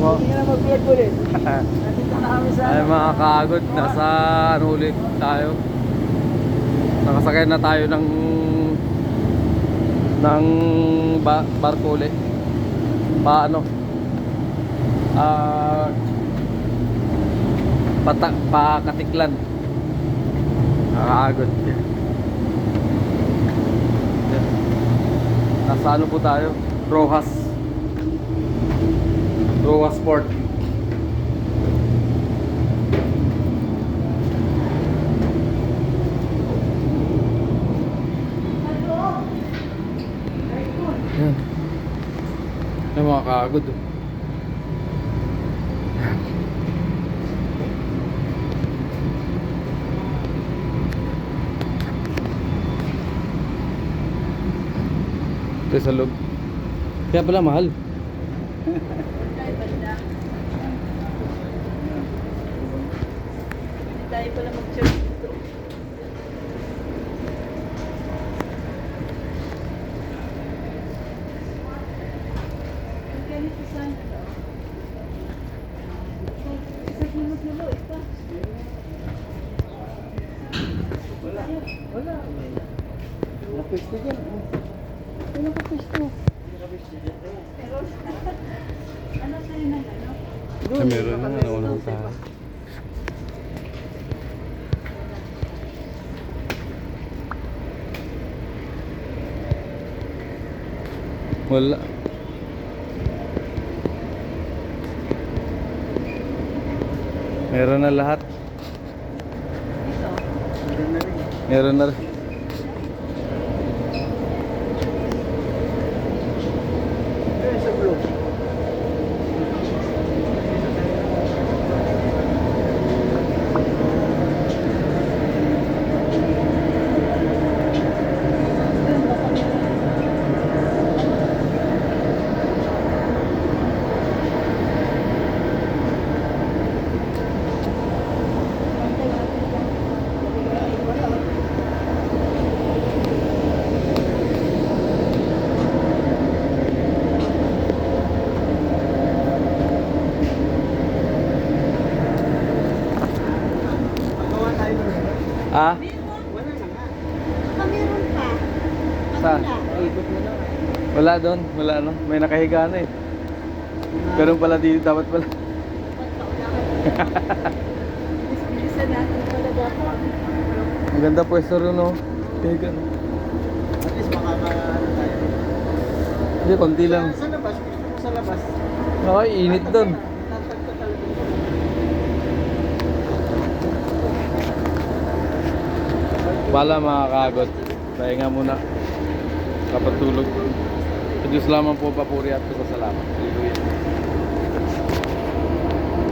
Hindi ka na mag-vlog ulit. Nandito na kami sa... Ay mga kagod, nasa ano ulit tayo. Nakasakay na tayo ng barko ulit. Paano? Pakatiklan. Nakakagod. Nasa ano po tayo? Rojas Port. Yan. Yan mga kagod. Ito sa loob. Kaya pala mahal. Hindi tayo pala mag-check dito. Ganito sana daw. Isa kilo ito. Wala. Napisto dyan. Ano ka pisto? Pero, ano sa'yo ng ano? Ay, meron na nga. Walang tayo. Wala. Meron na lahat. Ito. Meron na rin. Sa blue. Pagawa tayo ng Ah? wala na nga. Meron pa. Saan? Ikot mo na. Wala doon. Wala no. May nakahiga na eh. Ganun pala dito. Dapat pala. Bilisan natin pala dapat. Ang ganda pwesto rin no. Higa no. At least makakaano tayo. Hindi, konti lang. Sa labas, gusto mo sa labas. Ay, init doon. Tatag ka talaga. Pala mga kagod. Pahinga muna. Kapag tulog. Sa Diyos lamang po papuri at pasasalamat. Hallelujah.